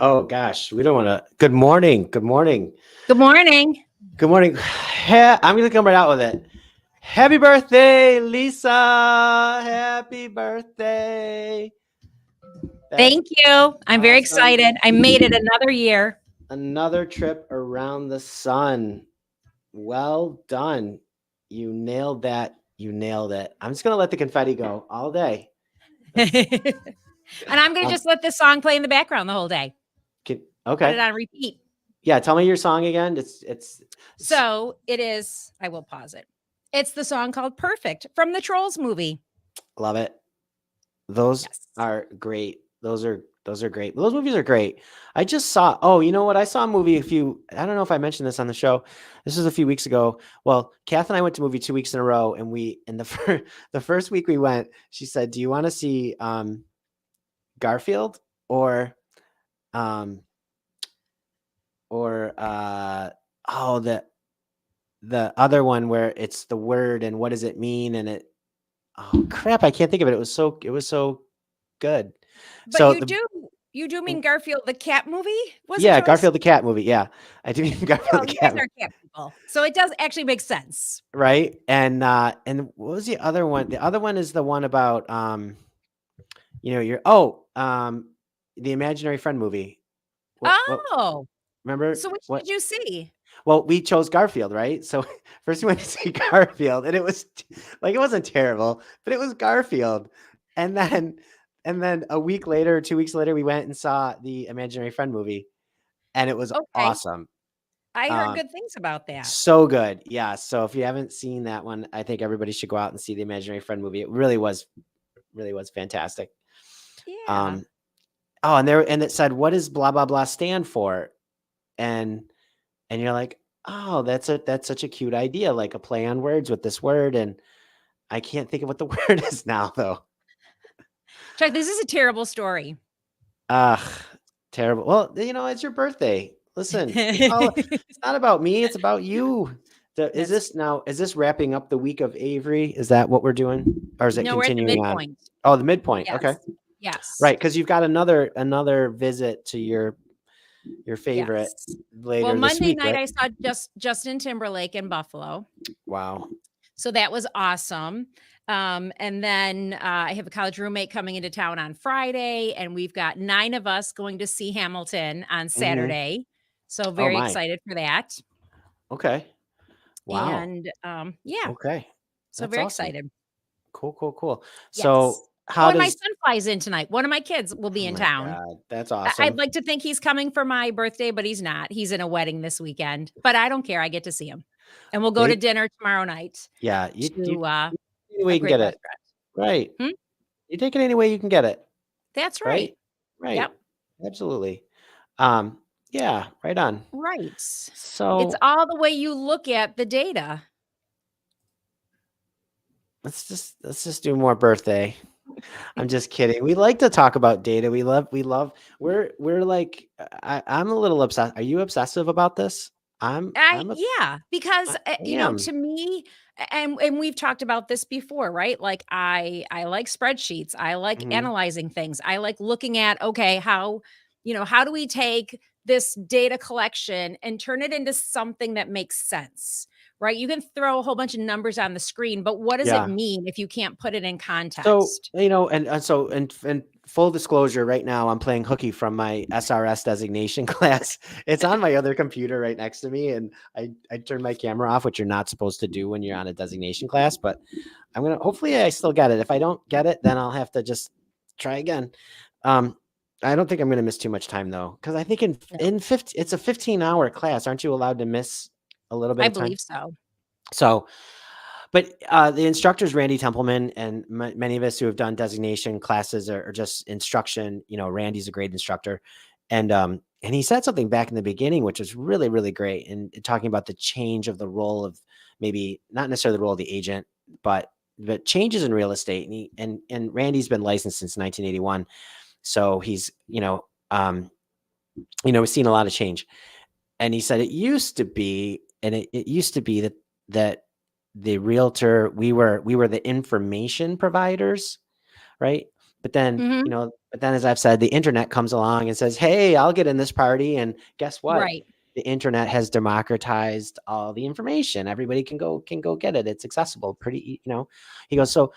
Oh gosh, we don't want to. Good morning. Good morning. Good morning. Good morning. I'm going to come right out with it. Happy birthday, Lisa. Happy birthday. Thank you. I'm very excited. I made it another year. Another trip around the sun. Well done. You nailed that. You nailed it. I'm just going to let the confetti go all day. And I'm going to just let this song play in the background the whole day. Okay. Put it on repeat. Yeah. Tell me your song again. So it is. I will pause it. It's the song called Perfect from the Trolls movie. Love it. Those are great. Those are great. Those movies are great. I just saw, you know what? I saw a movie I don't know if I mentioned this on the show. This was a few weeks ago. Well, Kath and I went to a movie 2 weeks in a row, and the first week we went, she said, do you want to see Garfield or the other one where it's the word and what does it mean? And oh crap, I can't think of it. It was so good. But so you do mean Garfield the cat movie? Garfield the cat movie. Yeah, I do mean Garfield the cat. You guys are cat people, so it does actually make sense, right? And what was the other one? The other one is the one about the Imaginary Friend movie. Remember? So which did you see? Well, we chose Garfield, right? So first we went to see Garfield, and it was like, it wasn't terrible, but it was Garfield. And then a week later, 2 weeks later, we went and saw the Imaginary Friend movie, and it was awesome. I heard good things about that. So good. Yeah. So if you haven't seen that one, I think everybody should go out and see the Imaginary Friend movie. It really was fantastic. Yeah. And it said, what does blah, blah, blah stand for? And you're like, oh, that's such a cute idea. Like a play on words with this word. And I can't think of what the word is now though. Chuck, this is a terrible story. Terrible. Well, it's your birthday. Listen, it's not about me. It's about you. Is this wrapping up the week of Avery? Is that what we're doing? Or is it continuing on? Oh, the midpoint. Yes. Okay. Yes. Right. Cause you've got another visit to your favorite later Well, this week, Monday night right? I saw Justin Timberlake in Buffalo. Wow. So that was awesome. And then I have a college roommate coming into town on Friday, and we've got 9 of us going to see Hamilton on Saturday. So very excited for that. Okay. Wow. And Okay. So very excited. Cool. Yes. So and my son flies in tonight. One of my kids will be in town. God, that's awesome. I'd like to think he's coming for my birthday, but he's not. He's in a wedding this weekend, but I don't care. I get to see him, and we'll go to dinner tomorrow night. Yeah. Any way you can get it. Right. You take it any way you can get it. That's right. Right. Yep. Absolutely. Yeah, right on. Right. So it's all the way you look at the data. Let's just do more birthday. I'm just kidding. We like to talk about data. We're like, I'm a little obsessed. Are you obsessive about this? I'm a Yeah, because, I to am. me, and we've talked about this before, right? Like, I like spreadsheets, I like Mhm. analyzing things, I like looking at, okay, how do we take this data collection and turn it into something that makes sense, right? You can throw a whole bunch of numbers on the screen, but what does it Yeah. mean if you can't put it in So, context? so and full disclosure, right now I'm playing hooky from my SRS designation class. It's on my other computer right next to me, and I turned my camera off, which you're not supposed to do when you're on a designation class. But I'm gonna hopefully I still get it. If I don't get it, then I'll have to just try again. Um, I don't think I'm gonna miss too much time though, because I think No, in 50, it's a 15-hour class. Aren't you allowed to miss a little bit I of time? believe so. So but the instructor's Randy Templeman, and many of us who have done designation classes or just instruction, Randy's a great instructor, and he said something back in the beginning, which was really really great, and talking about the change of the role of maybe not necessarily the role of the agent, but changes in real estate, and Randy's been licensed since 1981, so he's we've seen a lot of change, and he said it used to be, and it used to be that the realtor, we were the information providers, right? But then, Mhm. as I've said, the internet comes along and says, "Hey, I'll get in this party." And guess what? Right, The internet has democratized all the information. Everybody can go get it. It's accessible, He goes, so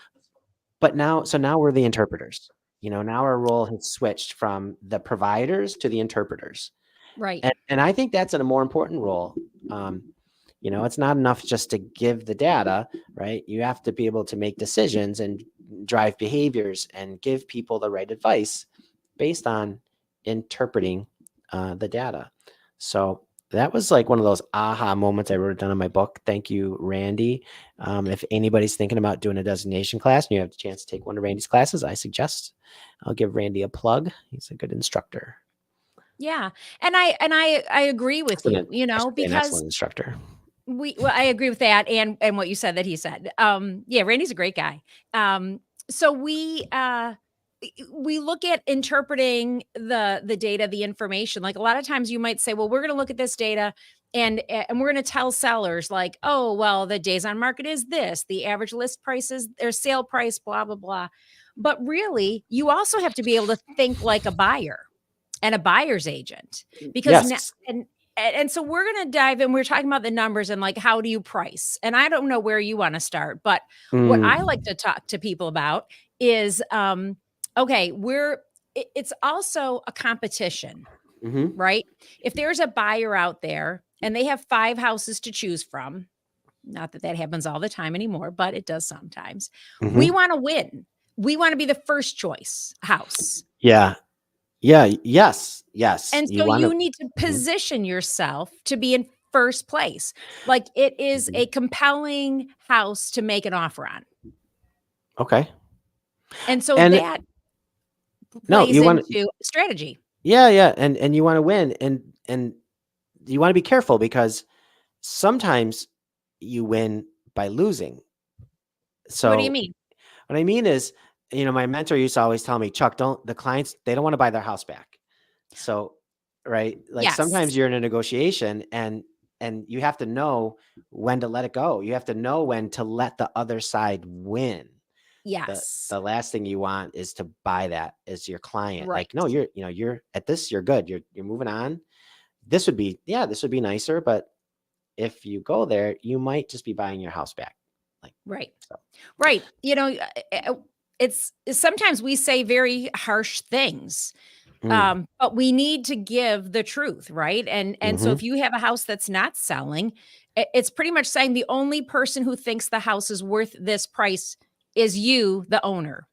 now we're the interpreters. Now our role has switched from the providers to the interpreters. right, And I think that's a more important role. Um, it's not enough just to give the data, right? You have to be able to make decisions and drive behaviors and give people the right advice based on interpreting the data. So that was like one of those aha moments. I wrote it down in my book. Thank you, Randy. If anybody's thinking about doing a designation class and you have the chance to take one of Randy's classes, I suggest I'll give Randy a plug. He's a good instructor. yeah, and I agree with you, Excellent. I should say an because excellent instructor. I agree with that and what you said that he said. Yeah, Randy's a great guy. So we look at interpreting the data, the information. Like a lot of times you might say, well, we're going to look at this data and we're going to tell sellers like, oh, well, the days on market is this, the average list price is their sale price, blah, blah, blah. But really, you also have to be able to think like a buyer and a buyer's agent because now Yes. and so we're going to dive in. We're talking about the numbers and like how do you price? And I don't know where you want to start, but what I like Mm, to talk to people about is okay, it's also a competition, mhm, right? If there's a buyer out there and they have 5 houses to choose from, not that that happens all the time anymore, but it does sometimes. We mhm. want to win. We want to be the first choice house. Yeah. Yeah. Yes. Yes. And You so wanna you need to mhm, position yourself to be in first place. Like it is mhm. a compelling house to make an offer on. Okay. And so And that no, plays you want into strategy. yeah, yeah, and you wanna win, and you wanna be careful because sometimes you win by losing. What do you So, mean? what I mean is, my mentor used to always tell me, "Chuck, don't the clients, they don't wanna buy their house back." So, right? Like, sometimes Yes. you're in a negotiation and you have to know when to let it go. You have to know when to let the other side win. the Yes. the last thing you want is to buy that as your client. Like, no, Right. you're at this, you're good. You're moving on. This would be nicer, but if you go there, you might just be buying your house back. Like, Right. so. Right. It's sometimes we say very harsh things. Mm, But we need to give the truth, right? And so hmm. if you have a house that's not selling, it's pretty much saying the only person who thinks the house is worth this price is you, the owner.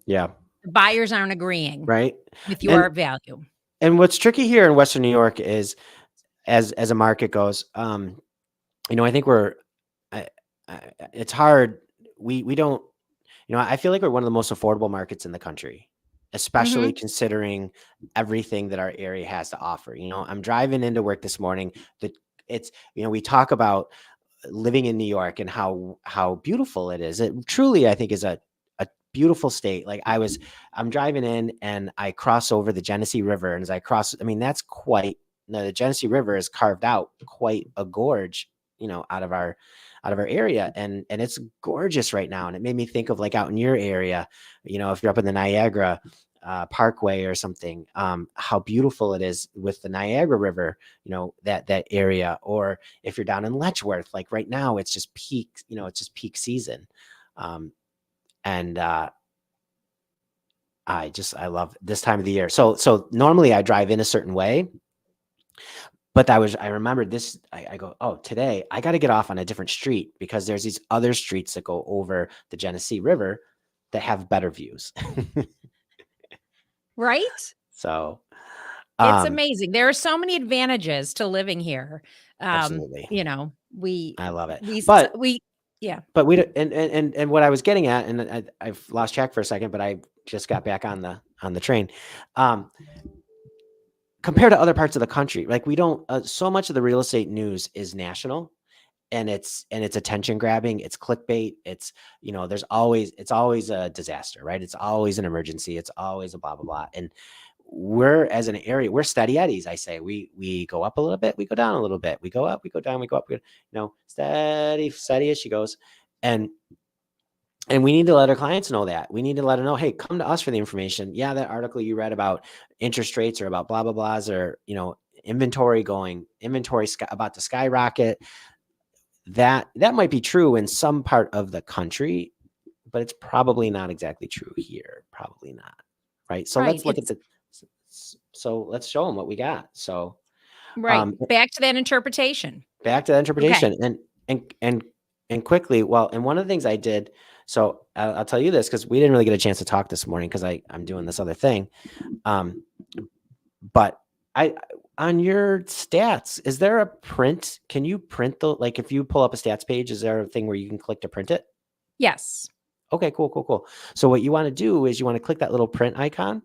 Yeah. The buyers aren't agreeing Right. with And your value. and what's tricky here in Western New York is, as a market goes, I think I, it's hard. We don't. I feel like we're one of the most affordable markets in the country, especially Mhm. considering everything that our area has to offer. I'm driving into work this morning. That it's we talk about living in New York and how beautiful it is. It truly, I think, is a beautiful state. Like, I'm driving in and I cross over the Genesee River, and as I cross, I mean, that's quite. the Genesee River has carved out quite a gorge, out of our area, and it's gorgeous right now. And it made me think of like out in your area, if you're up in the Niagara Parkway or something, how beautiful it is with the Niagara River, that area. Or if you're down in Letchworth, like right now, it's just peak, it's just peak season. And I love this time of the year. So normally I drive in a certain way, but I remembered this. I go, oh, today I got to get off on a different street because there's these other streets that go over the Genesee River that have better views. Right? So It's amazing. There are so many advantages to living here. absolutely, I love it. Yeah. But we don't, and what I was getting at, and I've lost track for a second, but I just got back on the train. Compared to other parts of the country, like we don't, so much of the real estate news is national, and it's attention grabbing, it's clickbait, it's, it's always a disaster, right? It's always an emergency, it's always a blah blah blah. And we're, as an area, we're steady eddies. I say we go up a little bit, we go down a little bit, we go up, we go down, we go up, steady as she goes. And we need to let our clients know that. We need to let them know, hey, come to us for the information. Yeah, that article you read about interest rates or about blah blah blahs, or inventory about to skyrocket. That might be true in some part of the country, but it's probably not exactly true here. Probably not. Right. So Right. let's look at let's show them what we got. So Right. Back to that interpretation. Okay. And quickly. Well, and one of the things I did, so I'll tell you this, because we didn't really get a chance to talk this morning because I'm doing this other thing. But on your stats, is there a print? Can you print like if you pull up a stats page, is there a thing where you can click to print it? Yes. Okay, cool. So what you want to do is you want to click that little print icon,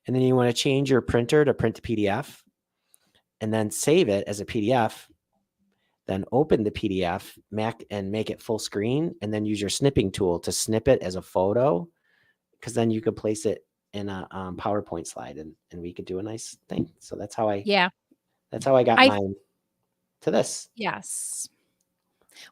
and then you want to change your printer to print to PDF, and then save it as a PDF. Then open the PDF and make it full screen, and then use your snipping tool to snip it as a photo, because then you could place it in a PowerPoint slide, and we could do a nice thing. So that's how I got mine to this. Yes.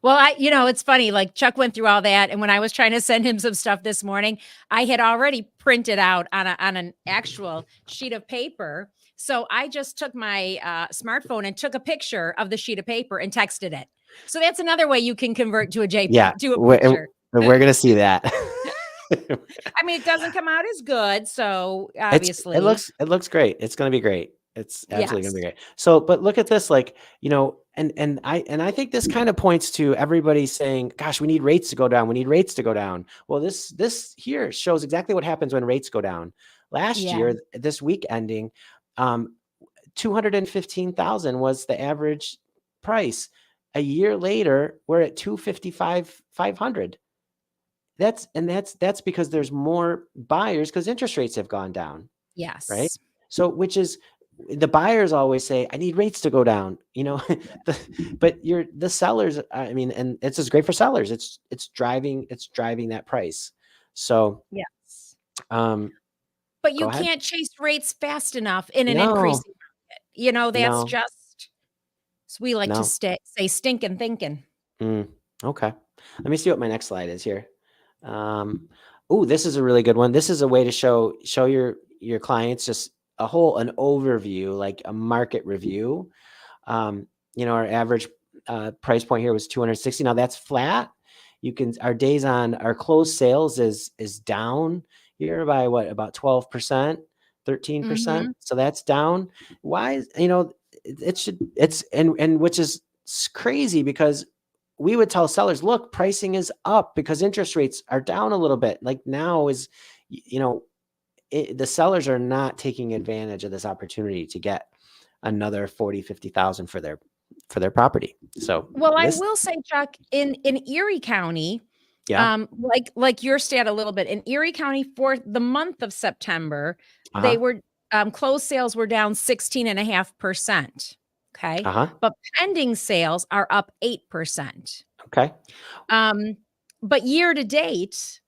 Well, it's funny, like Chuck went through all that. And when I was trying to send him some stuff this morning, I had already printed out on an actual sheet of paper. So I just took my smartphone and took a picture of the sheet of paper and texted it. So that's another way you can convert to a JPEG, to a picture. We're going to see that. I mean, it doesn't come out as good. So obviously it looks great. It's going to be great. It's absolutely going to be great. So, but look at this, like, and I think this kind of points to everybody saying, gosh, we need rates to go down. We need rates to go down. Well, this here shows exactly what happens when rates go down. Last year, this week ending, 215,000 was the average price. A year later, we're at 255,500. That's because there's more buyers because interest rates have gone down. Yes. Right. So, which is, the buyers always say, I need rates to go down, but the sellers, I mean, and it's just great for sellers. It's driving that price. So, yes. But you can't chase rates fast enough in an increasing market. That's just, so we like to say stinking thinking. Okay. Let me see what my next slide is here. Oh, this is a really good one. This is a way to show your clients just an overview, like a market review. Our average price point here was 260. Now that's flat. Our closed sales is down here by about 12%, 13%. So that's down. Why? Which is crazy, because we would tell sellers, look, pricing is up because interest rates are down a little bit. Like now is, the sellers are not taking advantage of this opportunity to get another 40, 50,000 for their property. So, well, I will say, Chuck, in Erie County, like your stat a little bit, in Erie County for the month of September, they were closed sales were down 16.5%. Okay. But pending sales are up 8%. Okay. But year to date,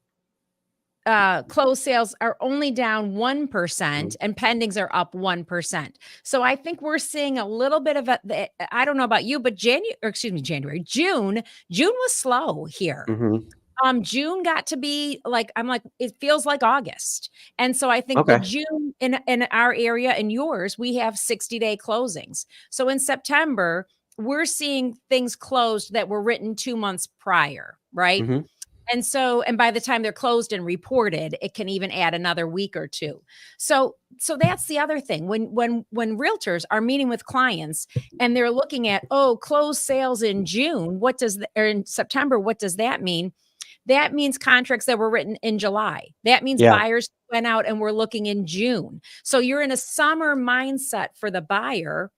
closed sales are only down 1% Mhm. and pendings are up 1%. So I think we're seeing a little bit of I don't know about you, but June was slow here. Mhm. June got to be like, I'm like, it feels like August. And so I think the Okay. June in our area and yours, we have 60-day closings. So in September, we're seeing things closed that were written 2 months prior, right? Mhm. And by the time they're closed and reported, it can even add another week or two. So that's the other thing. When realtors are meeting with clients and they're looking at, oh, closed sales in June, or in September, what does that mean? That means contracts that were written in July. That means Yeah. buyers went out and we're looking in June. So you're in a summer mindset for the buyer,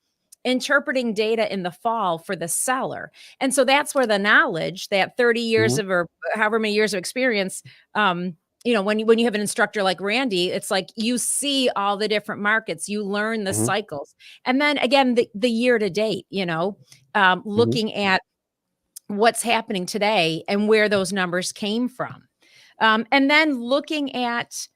interpreting data in the fall for the seller. And so that's where the knowledge, that 30 years Mhm. of or however many years of experience, when you have an instructor like Randy, it's like you see all the different markets, you learn the Mhm. cycles. And then again, the year to date, Mhm. looking at what's happening today and where those numbers came from. And then looking at,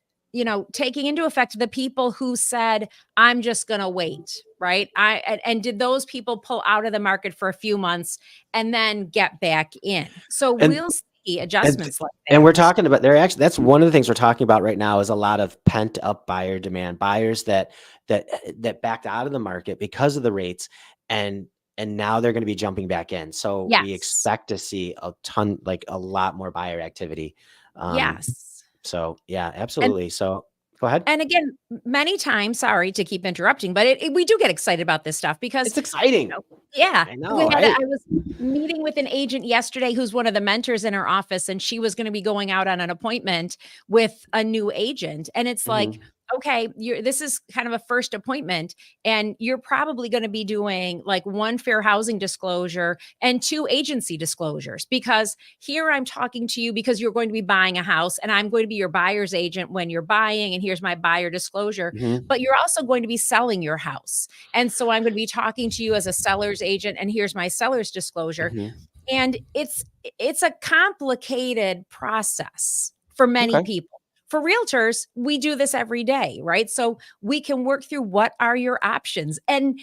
taking into effect the people who said, I'm just going to wait, right? And did those people pull out of the market for a few months and then get back in? So And we'll see and adjustments like and we're that. talking about they're actually that's one of the things we're talking about right now is a lot of pent up buyer demand, buyers that backed out of the market because of the rates and now they're going to be jumping back in. So we Yes. expect to see a ton, like a lot more buyer activity. Um, Yes. so yeah, And absolutely. So go ahead. And again, many times, sorry to keep interrupting, but we do get excited about this stuff because, It's exciting. yeah, I know, right? I was meeting with an agent yesterday who's one of the mentors in our office, and she was going to be going out on an appointment with a new agent. And it's like, Mhm. okay, this is kind of a first appointment, and you're probably going to be doing like one fair housing disclosure and two agency disclosures because here I'm talking to you because you're going to be buying a house and I'm going to be your buyer's agent when you're buying. And here's my buyer disclosure, Mhm. but you're also going to be selling your house. And so I'm going to be talking to you as a seller's agent. And here's my seller's disclosure. Mhm. And it's a complicated process for many Okay. people. For realtors, we do this every day, right? So we can work through what are your options. And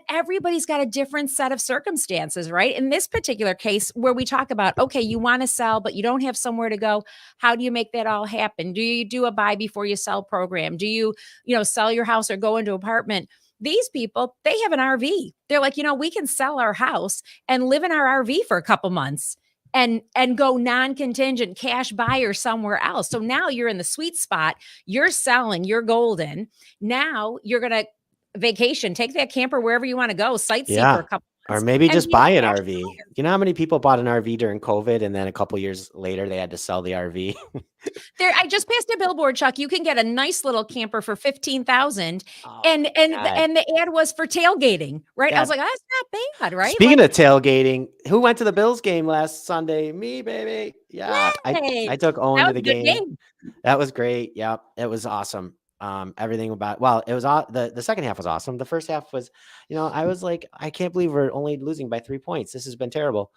everybody's got a different set of circumstances, right? In this particular case where we talk about, okay, you want to sell but you don't have somewhere to go, how do you make that all happen? Do you do a buy before you sell program? Do you, sell your house or go into apartment? These people, they have an RV. They're like, we can sell our house and live in our RV for a couple months and go non-contingent cash buyer somewhere else. So now you're in the sweet spot. You're selling, you're golden. Now you're going to vacation, take that camper wherever you want to go, sightsee for Yeah. a couple Or months maybe and just be a buy an cash RV. buyer. You know how many people bought an RV during COVID and then a couple years later they had to sell the RV? There, I just passed a billboard, Chuck. You can get a nice little camper for 15,000, Oh and my and the, God. and the ad was for tailgating, right? I was That like, that's not bad, right? Speaking Like, of tailgating, who went to the Bills game last Sunday? Me, baby. Yeah. I yay, took Owen that to was the a good game. game, That was great. Yep. It was awesome. Everything about it was the second half was awesome. The first half was, I was like, I can't believe we're only losing by 3 points. This has been terrible.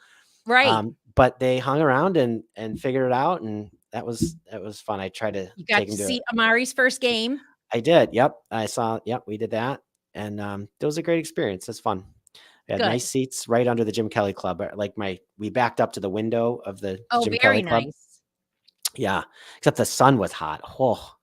right? But they hung around and figured it out, and that was fun. I tried to You take got him to to it. see Amari's first game. I did. Yep. I saw. Yep. We did that, and it was a great experience. It's fun. We had nice Good. seats right under the Jim Kelly Club. Like we backed up to the window of the Oh, Jim Kelly very Club. nice. Yeah. Except the sun was hot. Oh,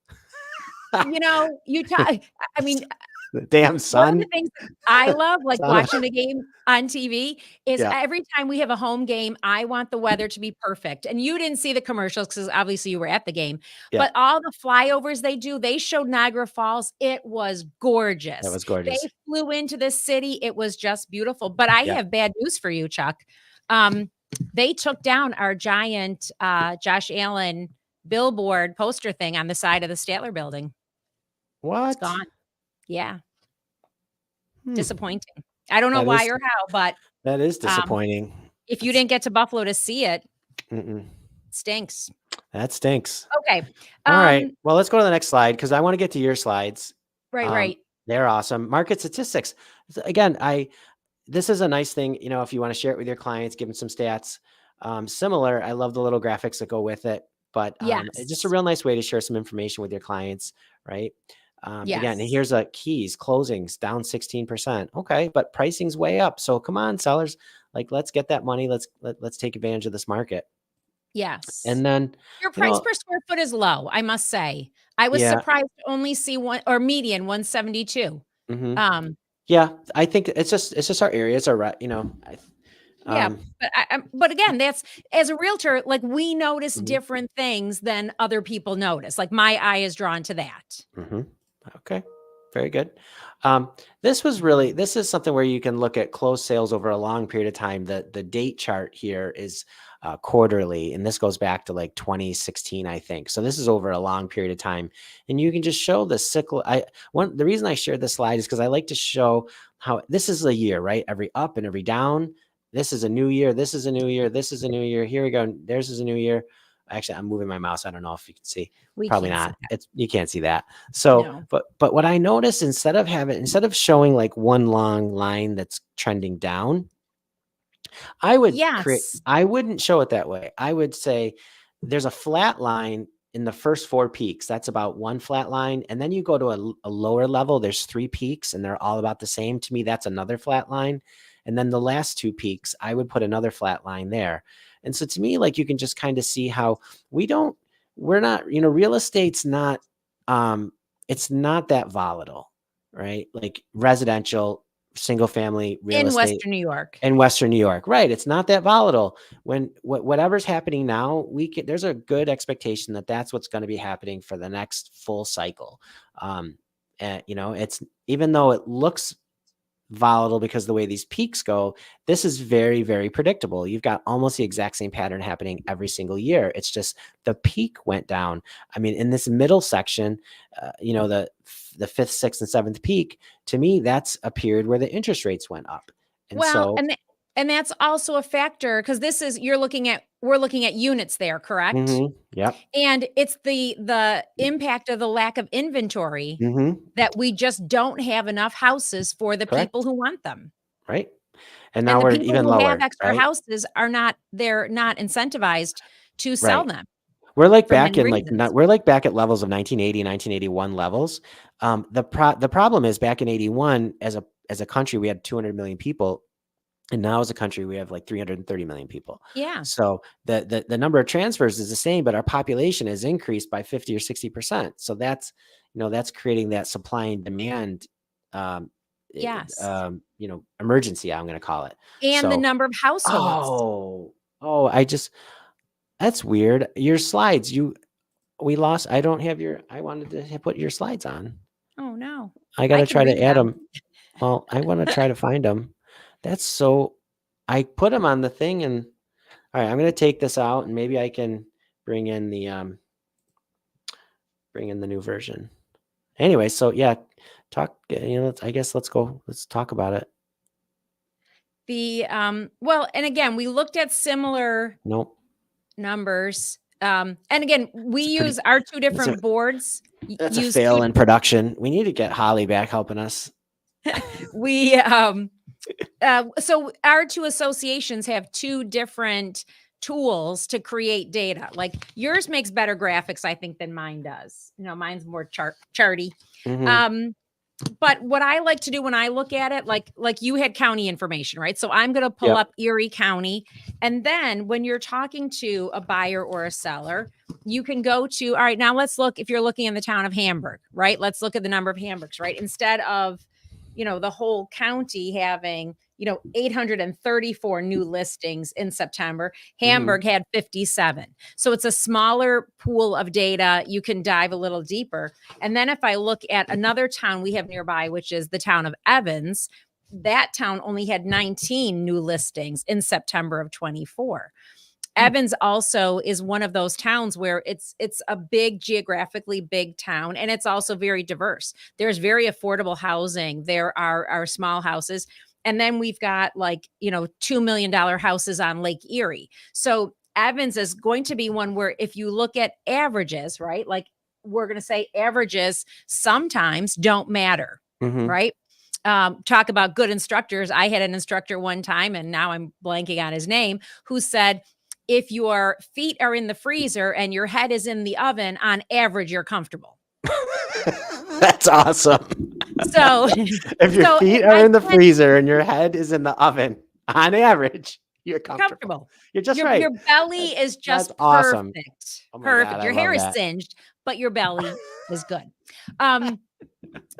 You talk. I mean, the damn one of the sun. things that I love, like Sun. watching the game on TV, is Yeah. every time we have a home game, I want the weather to be perfect. And you didn't see the commercials because obviously you were at the game, Yeah. but all the flyovers they do, they showed Niagara Falls. It was That gorgeous. was They gorgeous. flew into the city. It was just beautiful. But I Yeah. have bad news for you, Chuck. Um, they took down our giant Josh Allen billboard poster thing on the side of the Statler building. It's What? gone. Yeah. Hmm. Disappointing. I don't know That why is or how, but, that is um, disappointing. if you That's didn't get to Buffalo to see it, mm-mm. stinks. That stinks. Okay. All right. Um, Well, let's go to the next slide because I want to get to your slides. right, Um, right. they're awesome. Market statistics. Again, this is a nice thing, if you want to share it with your clients, give them some stats. Similar, I love the little graphics that go with it. but it's just a Yes. real nice way to share some information with your clients, right? Again, and Yes. here's a keys closings down 16%. Okay, but pricing's way up. So come on, sellers, like let's get that money. Let's take advantage of this market. Yes. And then, Your you price know, per square foot is low, I must say. I was yeah, surprised to only see one or median 172. hmm Um, yeah, I think it's just our area. It's our, yeah, um, but again, that's as a realtor, like we notice mhm, different things than other people notice. Like my eye is drawn to that. mhm. Okay, very good. Um, this is something where you can look at closed sales over a long period of time. The date chart here is quarterly, and this goes back to like 2016, I think. So this is over a long period of time, and you can just show the cycle. The reason I shared this slide is because I like to show how this is a year, right? Every up and every down. This is a new year. This is a new year. This is a new year. Here we go. There's is a new year. Actually, I'm moving my mouse. I don't know if you can see. We Probably can't see not. that. You can't see that. So, No. but what I noticed instead of showing like one long line that's trending down, Yes. I wouldn't show it that way. I would say there's a flat line in the first four peaks. That's about one flat line. And then you go to a lower level, there's three peaks and they're all about the same. To me, that's another flat line. And then the last two peaks, I would put another flat line there. And so to me, like you can just kind of see how we don't, we're not, real estate's not, it's not that volatile, right? Like residential, single family real In estate Western New York. in Western New York, right? It's not that volatile. When whatever's happening now, there's a good expectation that that's what's going to be happening for the next full cycle. And it's even though it looks volatile because of the way these peaks go, this is very, very predictable. You've got almost the exact same pattern happening every single year. It's just the peak went down. I mean, in this middle section, the fifth, sixth, and seventh peak, to me, that's a period where the interest rates went up. And Well, so, and that's also a factor because this is we're looking at units there, correct? yep. And it's the impact of the lack of inventory hmm that we just don't have enough houses for the people Correct. who want them. Right. And And now the we're people even who have lower, extra right? houses they're not incentivized to sell Right. them We're like for back many in like reasons. not we're like back at levels of 1980, 1981 levels. The problem is back in 81 as a country we had 200 million people, and now as a country we have like 330 million people. Yeah. So the number of transfers is the same, but our population has increased by 50 or 60%. So that's creating that supply and demand um Yes. emergency, I'm going to call it. And the So number of households. I just that's weird. Your slides, we lost. I don't have I wanted to put your slides on. Oh, no. I got I to can try read to add them. them. Well, I want to try to find them. That's so, I put them on the thing and all right, I'm going to take this out and maybe I can bring in the new version. Anyway, so yeah, I guess let's talk about it. Well, and again, we looked at similar Nope. numbers. And again, we It's a pretty, use our two that's a, different boards, that's a use two fail in production. We need to get Holly back helping us. we so our two associations have two different tools to create data. Like yours makes better graphics, I think, than mine does. Mine's more charty. hmm Um, but what I like to do when I look at it, like you had county information, right? So I'm going to pull Yep. up Erie County, and then when you're talking to a buyer or a seller, you can go to, all right, now let's look. If you're looking in the town of Hamburg, right? Let's look at the number of Hamburgs, right? Instead of the whole county having 834 new listings in September, hmm Hamburg had 57. So it's a smaller pool of data. You can dive a little deeper. And then if I look at another town we have nearby, which is the town of Evans, that town only had 19 new listings in September of 24. Evans also is one of those towns where it's a big, geographically big town, and it's also very diverse. There's very affordable housing. There are small houses. And then we've got $2 million houses on Lake Erie. So Evans is going to be one where if you look at averages, right? Like we're going to say averages sometimes don't matter, hmm right? Talk about good instructors. I had an instructor one time, and now I'm blanking on his name, who said, if your feet are in the freezer and your head is in the oven, on average, you're comfortable. That's awesome. So, If your so feet are I in the can't freezer and your head is in the oven, on average, you're comfortable. comfortable. You're just Your right. belly is That's just awesome. perfect. Oh my God, Perfect. I Your hair love is that. singed, but your belly is good. Um,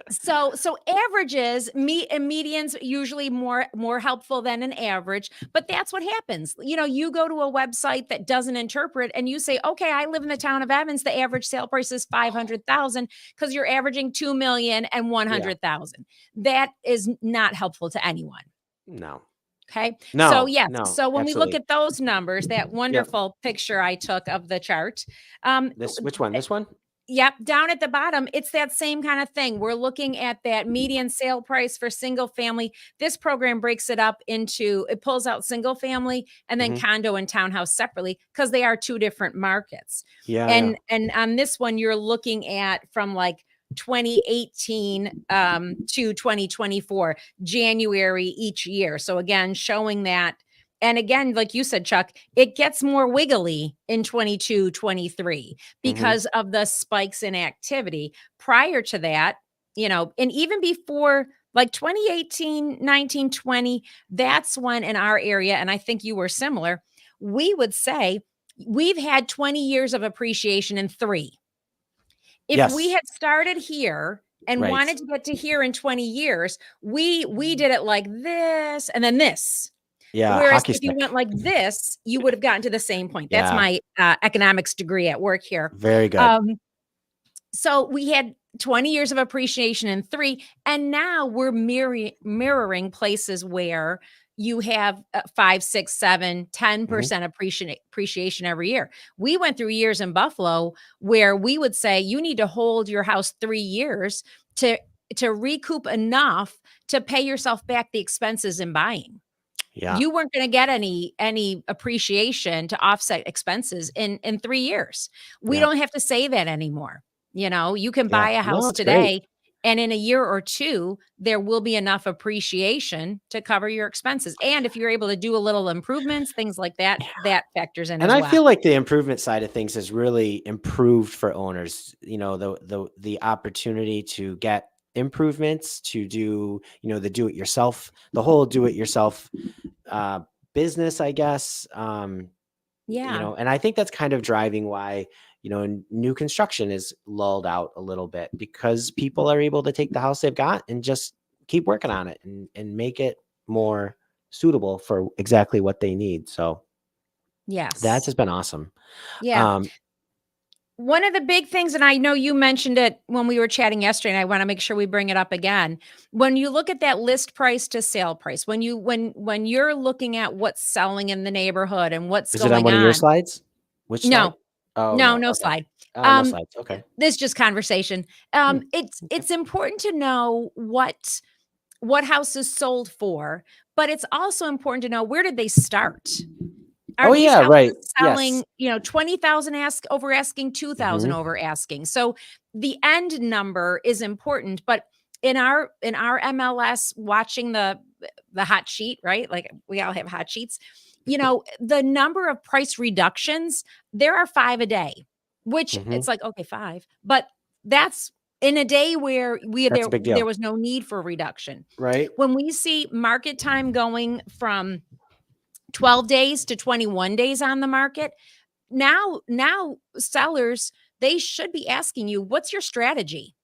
so averages, medians usually more helpful than an average, but that's what happens. You go to a website that doesn't interpret and you say, okay, I live in the town of Evans, the average sale price is 500,000 because you're averaging 2 million and one Yeah. hundred thousand. That is not helpful to anyone. No. Okay. So No. yes. No. So when we look Absolutely. at those numbers, that Yep. wonderful picture I took of the chart, um, Which one? This one? yep, down at the bottom, it's that same kind of thing. We're looking at that median sale price for single family. This program breaks it up into, it pulls out single family and then Hmm. condo and townhouse separately because they are two different markets. Yeah. Yeah. And on this one, you're looking at from like 2018 to 2024, January each year. So again, showing that. And again, like you said, Chuck, it gets more wiggly in 22, 23 Hmm. because of the spikes in activity. Prior to that, and even before like 2018, 19, 20, that's when in our area, and I think you were similar, we would say we've had 20 years of appreciation in 3. If we Yes. had started here and Right. wanted to get to here in 20 years, we did it like this and then this. Yeah. Whereas Hockey if you went stick. like this, you would have gotten to the same point. That's Yeah. my economics degree at work here. Very good. So we had 20 years of appreciation in 3, and now we're mirroring places where you have 5, 6, 7, Hmm. 10% appreciation every year. We went through years in Buffalo where we would say you need to hold your house 3 years to recoup enough to pay yourself back the expenses in buying. Yeah. You weren't going to get any appreciation to offset expenses in 3 years. We Yeah. don't have to say that anymore. You can Yeah. buy a No, house it's great. today and in a year or 2 there will be enough appreciation to cover your expenses. And if you're able to do a little improvements, things like that, that factors in And as I well. feel like the improvement side of things has really improved for owners. The opportunity to get improvements, to do, the do it yourself, the whole do it yourself uh, business, I guess. Yeah. And I think that's kind of driving why, new construction is lulled out a little bit, because people are able to take the house they've got and just keep working on it and make it more suitable for exactly what they need. So that Yes. has been awesome. Yeah. Um, One of the big things, and I know you mentioned it when we were chatting yesterday, and I want to make sure we bring it up again. When you look at that list price to sale price, when you're looking at what's selling in the neighborhood and what's is it on going one of your on, slides? Which slide? no, Oh, no, no. no Okay. slide. No Um, slides. Okay. this is just conversation. Hmm. Okay. It's important to know what house is sold for, but it's also important to know where did they start. Are Oh, these yeah. Right. houses Yes. selling, 20,000 over asking, 2,000 Hmm. over asking? So the end number is important, but in our MLS watching the hot sheet, right? Like we all have hot sheets. The number of price reductions, there are 5 a day, which Hmm. it's like, okay, 5, but that's in a day where That's a big there deal. was no need for reduction. Right. When we see market time going from 12 days to 21 days on the market, now sellers, they should be asking you, what's your strategy?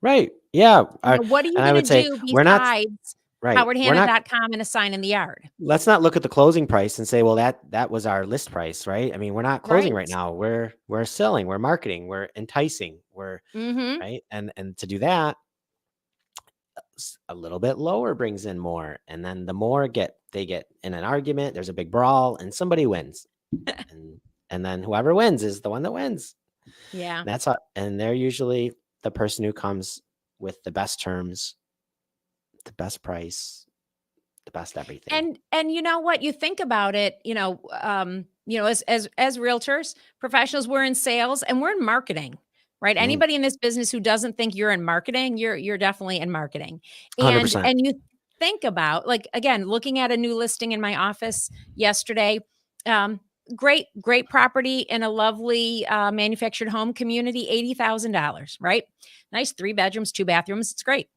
Right. Yeah. What are you And I going to would say do we're not besides right. We're not howardhanna.com and a sign in the yard? let's not look at the closing price and say, well, that was our list price, right? I mean, we're not closing Right. right now. We're selling, we're marketing, we're enticing, we're Mhm. right. And to do that, a little bit lower brings in more. And then the more they get in an argument, there's a big brawl and somebody wins. And and then whoever wins is the one that wins. Yeah. And they're usually the person who comes with the best terms, the best price, the best everything. And you know what? You think about it, as realtors, professionals, we're in sales and we're in marketing, right? Mhm. Anybody in this business who doesn't think you're in marketing, you're definitely in marketing. And 100%. and you think about, like, again, looking at a new listing in my office yesterday. great property in a lovely manufactured home community, $80,000, right? Nice 3 bedrooms, 2 bathrooms. It's great.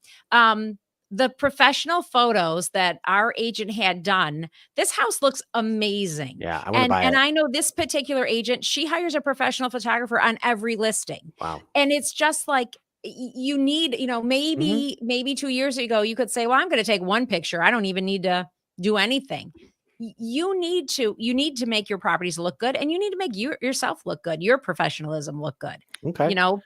The professional photos that our agent had done, this house looks amazing. Yeah, I want to buy And it. I know this particular agent, she hires a professional photographer on every listing. Wow. And it's just like you need, Hmm. maybe 2 years ago you could say, "Well, I'm going to take one picture. I don't even need to do anything." You need to make your properties look good, and you need to make yourself look good, your professionalism look good. Okay. You know,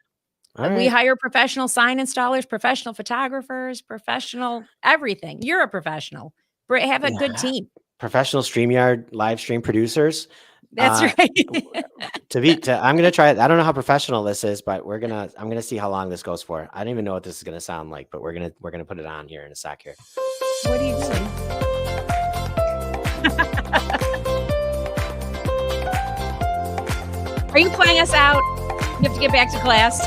All we right. hire professional sign installers, professional photographers, professional everything. You're a professional. Have a good Yeah. team. Professional StreamYard live stream producers. That's Uh, right. I'm gonna try it. I don't know how professional this is, but I'm gonna see how long this goes for. I don't even know what this is gonna sound like, but we're gonna put it on here in a sec here. What are you doing? Are you playing us out? You have to get back to class.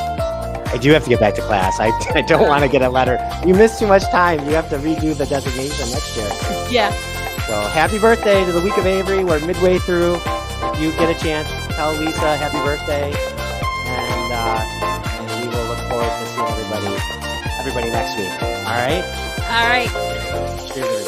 I do have to get back to class. I don't want to get a letter. You missed too much time. You have to redo the designation next year. Yeah. So happy birthday to the week of Avery. We're midway through. If you get a chance, tell Lisa happy birthday, and we will look forward to seeing everybody next week. All right. All right. Cheers, everybody.